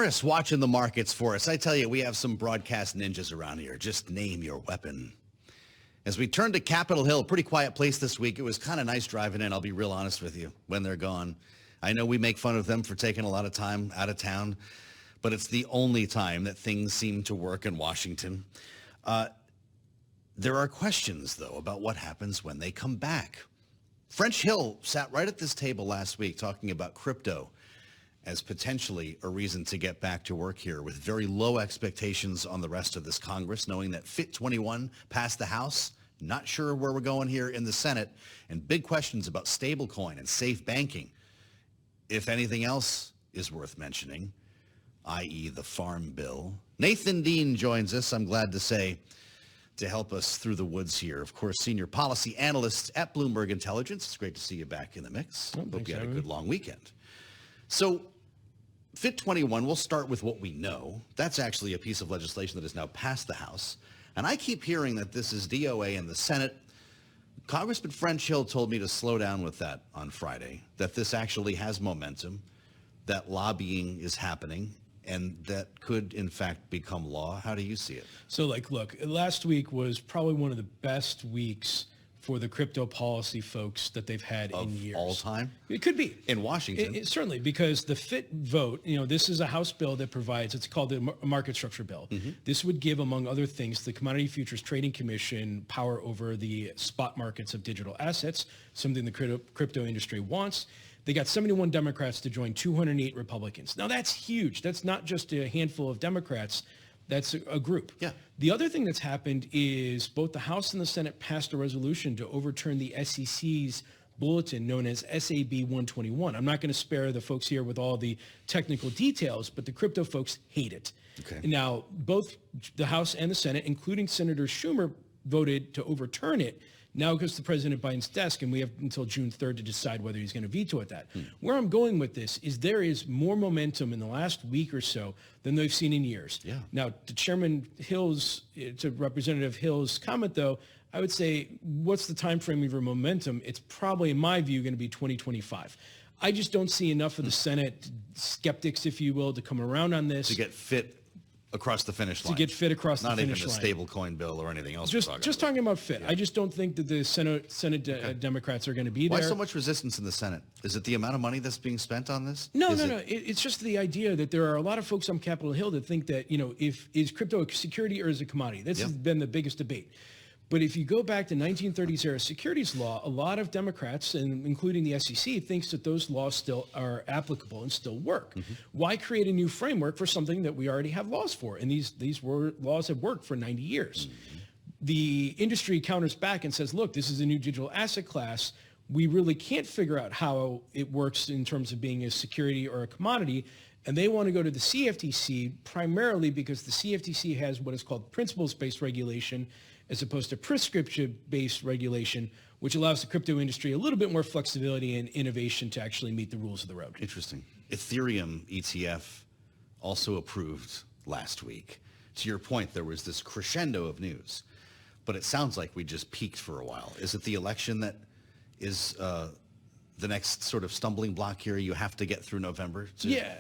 Morris watching the markets for us. I tell you, we have some broadcast ninjas around here. Just name your weapon. As we turn to Capitol Hill, pretty quiet place this week. It was kind of nice driving in, I'll be real honest with you, when they're gone. I know we make fun of them for taking a lot of time out of town, but it's the only time that things seem to work in Washington. There are questions, though, about what happens when they come back. French Hill sat right at this table last week talking about crypto as potentially a reason to get back to work here with very low expectations on the rest of this Congress, knowing that FIT 21 passed the House. Not sure where we're going here in the Senate, and big questions about stablecoin and safe banking. If anything else is worth mentioning, i.e. the Farm Bill. Nathan Dean joins us, I'm glad to say, to help us through the woods here. Of course, senior policy analyst at Bloomberg Intelligence. It's great to see you back in the mix. Hope you had a good long weekend. So, FIT 21, we'll start with what we know. That's actually a piece of legislation that has now passed the House. And I keep hearing that this is DOA in the Senate. Congressman French Hill told me to slow down with that on Friday, that this actually has momentum, that lobbying is happening, and that could, in fact, become law. How do you see it? So, look, last week was probably one of the best weeks for the crypto policy folks that they've had in years. All time? It could be. In Washington? Certainly, because the FIT vote, this is a House bill that provides, it's called the market structure bill. Mm-hmm. This would give, among other things, the Commodity Futures Trading Commission power over the spot markets of digital assets, something the crypto industry wants. They got 71 Democrats to join 208 Republicans. Now, that's huge. That's not just a handful of Democrats. That's a group. Yeah. The other thing that's happened is both the House and the Senate passed a resolution to overturn the SEC's bulletin known as SAB 121. I'm not going to spare the folks here with all the technical details, but the crypto folks hate it. Okay. Now, both the House and the Senate, including Senator Schumer, voted to overturn it. Now it goes to President Biden's desk, and we have until June 3rd to decide whether he's going to veto it. Where I'm going with this is there is more momentum in the last week or so than they've seen in years. Yeah. Now, to Representative Hill's comment, though, I would say, what's the time frame of your momentum? It's probably, in my view, going to be 2025. I just don't see enough of the Senate skeptics, if you will, to come around on this. To get fit across the finish line. To get fit across the finish line. Not even the stablecoin bill or anything else. Just talking about fit. Yeah. I just don't think that the Senate Democrats are going to be there. Why so much resistance in the Senate? Is it the amount of money that's being spent on this? No. It's just the idea that there are a lot of folks on Capitol Hill that think that, is crypto a security or is it a commodity? This has been the biggest debate. But if you go back to 1930s era securities law, a lot of Democrats, and including the SEC, thinks that those laws still are applicable and still work. Mm-hmm. Why create a new framework for something that we already have laws for? And these laws have worked for 90 years. Mm-hmm. The industry counters back and says, look, this is a new digital asset class. We really can't figure out how it works in terms of being a security or a commodity. And they want to go to the CFTC primarily because the CFTC has what is called principles-based regulation as opposed to prescription-based regulation, which allows the crypto industry a little bit more flexibility and innovation to actually meet the rules of the road. Interesting. Ethereum ETF also approved last week. To your point, there was this crescendo of news, but it sounds like we just peaked for a while. Is it the election that is the next sort of stumbling block here? You have to get through November?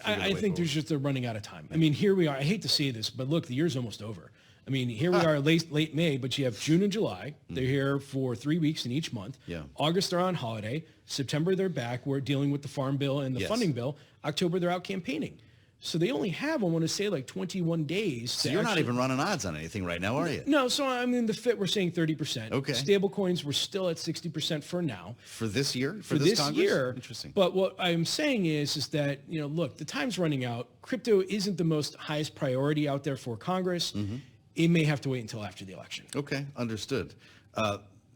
I think there's just a running out of time. I mean, here we are. I hate to say this, but look, the year's almost over. I mean, here we are late May, but you have June and July. They're here for 3 weeks in each month. Yeah. August, they're on holiday. September, they're back. We're dealing with the Farm Bill and the funding bill. October, they're out campaigning. So they only have, I want to say, like 21 days. So you're not even running odds on anything right now, are you? No, so I mean, the FIT, we're saying 30%. Okay. Stable coins, we're still at 60% for now. For this year? For this Congress? year. Interesting. But what I'm saying is that, look, the time's running out. Crypto isn't the most highest priority out there for Congress. Mm-hmm. It may have to wait until after the election. Okay, understood.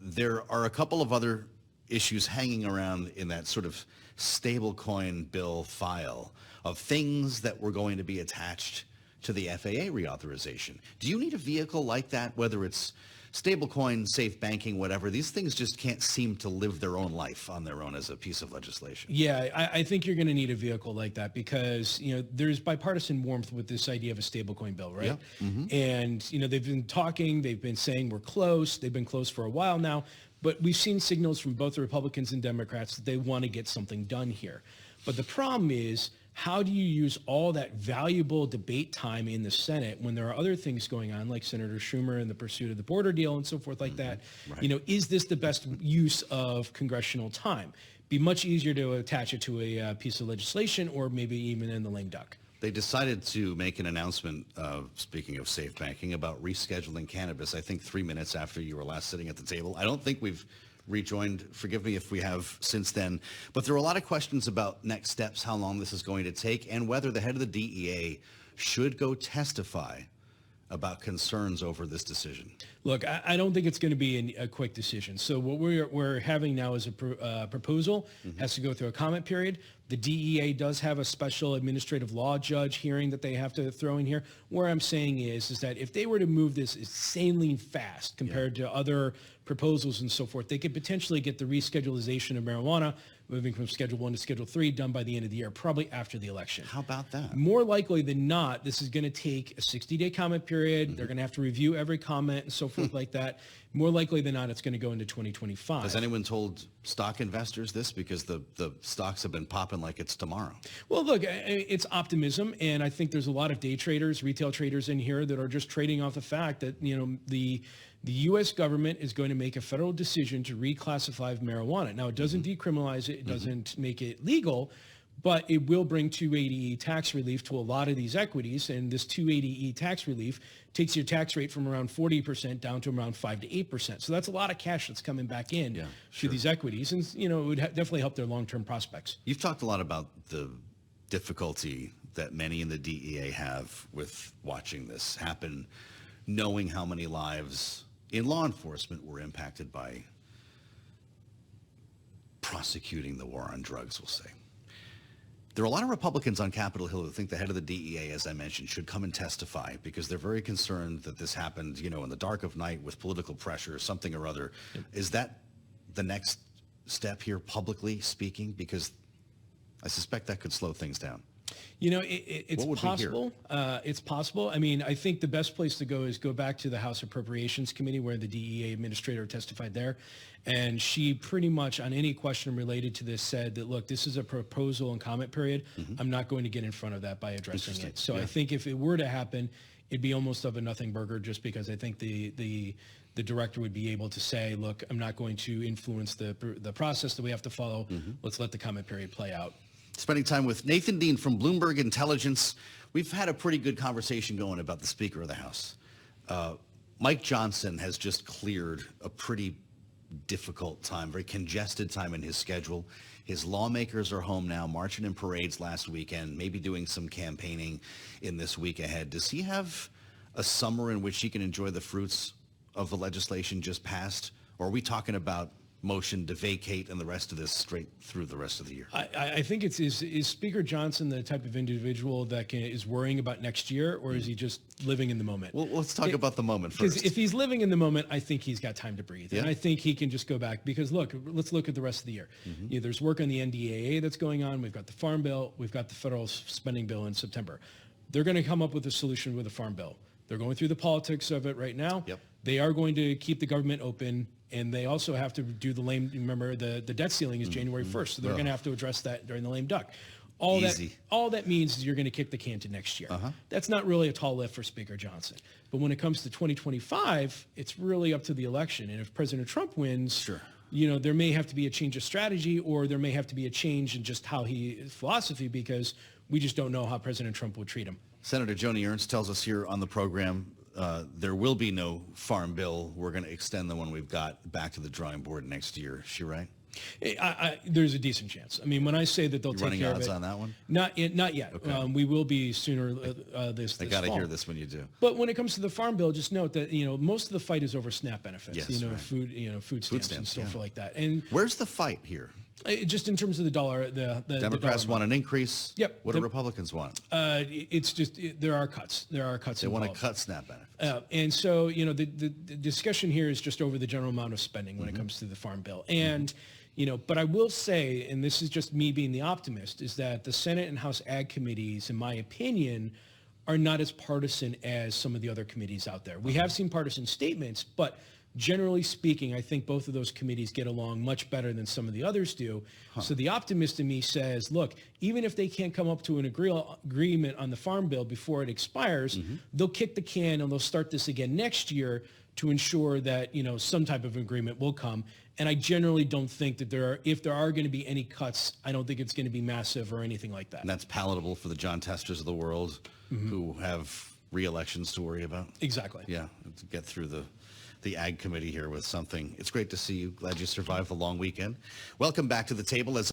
There are a couple of other issues hanging around in that sort of stablecoin bill file of things that were going to be attached to the FAA reauthorization. Do you need a vehicle like that, whether it's stablecoin, safe banking, whatever? These things just can't seem to live their own life on their own as a piece of legislation. Yeah, I think you're going to need a vehicle like that because, there's bipartisan warmth with this idea of a stablecoin bill, right? Yeah. Mm-hmm. And, they've been talking, they've been saying we're close, they've been close for a while now, but we've seen signals from both the Republicans and Democrats that they want to get something done here. But the problem is, how do you use all that valuable debate time in the Senate when there are other things going on, like Senator Schumer and the pursuit of the border deal and so forth like that? Right. Is this the best use of congressional time? Be much easier to attach it to a piece of legislation or maybe even in the lame duck. They decided to make an announcement, speaking of safe banking, about rescheduling cannabis, I think 3 minutes after you were last sitting at the table. I don't think we've rejoined. Forgive me if we have since then. But there are a lot of questions about next steps, how long this is going to take, and whether the head of the DEA should go testify about concerns over this decision. Look, I don't think it's going to be a quick decision. So what we're having now is a proposal, has to go through a comment period. The DEA does have a special administrative law judge hearing that they have to throw in here. Where I'm saying is that if they were to move this insanely fast compared to other proposals and so forth, they could potentially get the reschedulization of marijuana moving from Schedule 1 to Schedule 3 done by the end of the year, probably after the election. How about that? More likely than not, this is going to take a 60-day comment period. They're going to have to review every comment and so forth like that. More likely than not, it's going to go into 2025. Has anyone told stock investors this? Because the stocks have been popping like it's tomorrow. Well, look, it's optimism, and I think there's a lot of day traders, retail traders in here that are just trading off the fact that, the U.S. government is going to make a federal decision to reclassify marijuana. Now, it doesn't decriminalize it. It doesn't make it legal, but it will bring 280E tax relief to a lot of these equities. And this 280E tax relief takes your tax rate from around 40% down to around 5 to 8%. So that's a lot of cash that's coming back in to these equities. And, it would definitely help their long-term prospects. You've talked a lot about the difficulty that many in the DEA have with watching this happen, knowing how many lives in law enforcement were impacted by prosecuting the war on drugs, we'll say. There are a lot of Republicans on Capitol Hill who think the head of the DEA, as I mentioned, should come and testify because they're very concerned that this happened, in the dark of night with political pressure or something or other. Is that the next step here, publicly speaking? Because I suspect that could slow things down. It's possible. It's possible. I mean, I think the best place to go is go back to the House Appropriations Committee where the DEA administrator testified there. And she pretty much on any question related to this said that, look, this is a proposal and comment period. I'm not going to get in front of that by addressing it. So I think if it were to happen, it'd be almost of a nothing burger just because I think the director would be able to say, look, I'm not going to influence the process that we have to follow. Let's let the comment period play out. Spending time with Nathan Dean from Bloomberg Intelligence. We've had a pretty good conversation going about the Speaker of the House. Mike Johnson has just cleared a pretty difficult time, very congested time in his schedule. His lawmakers are home now, marching in parades last weekend, maybe doing some campaigning in this week ahead. Does he have a summer in which he can enjoy the fruits of the legislation just passed? Or are we talking about motion to vacate and the rest of this straight through the rest of the year? I think is Speaker Johnson the type of individual that is worrying about next year, or is he just living in the moment? Well, let's talk about the moment first. Because if he's living in the moment, I think he's got time to breathe. And I think he can just go back because, look, let's look at the rest of the year. There's work on the NDAA that's going on. We've got the Farm Bill. We've got the federal spending bill in September. They're going to come up with a solution with the Farm Bill. They're going through the politics of it right now. They are going to keep the government open. And they also have to do the lame, remember, the debt ceiling is January 1st. So they're going to have to address that during the lame duck. All that means is you're going to kick the can to next year. That's not really a tall lift for Speaker Johnson. But when it comes to 2025, it's really up to the election. And if President Trump wins, there may have to be a change of strategy, or there may have to be a change in just how his philosophy, because we just don't know how President Trump would treat him. Senator Joni Ernst tells us here on the program, there will be no farm bill. We're going to extend the one we've got back to the drawing board next year. Is she right? There's a decent chance. I mean, when I say that they'll take care of it. Running odds on that one? Not yet. Okay. We will be sooner this fall. I got to hear this when you do. But when it comes to the farm bill, just note that most of the fight is over SNAP benefits. Yes, right. food stamps and stuff like that. And where's the fight here? Just in terms of the dollar, the Democrats want an increase. Yep. What do Republicans want? It's just there are cuts. There are cuts. They want to cut SNAP benefits. And so the discussion here is just over the general amount of spending when it comes to the farm bill. And but I will say, and this is just me being the optimist, is that the Senate and House Ag committees, in my opinion, are not as partisan as some of the other committees out there. We have seen partisan statements, but generally speaking, I think both of those committees get along much better than some of the others do. So the optimist in me says, look, even if they can't come up to an agreement on the Farm Bill before it expires, they'll kick the can and they'll start this again next year to ensure that, some type of agreement will come. And I generally don't think that if there are going to be any cuts, I don't think it's going to be massive or anything like that. And that's palatable for the John Testers of the world who have re-elections to worry about. Exactly. Yeah, to get through the Ag Committee here with something. It's great to see you. Glad you survived the long weekend. Welcome back to the table. As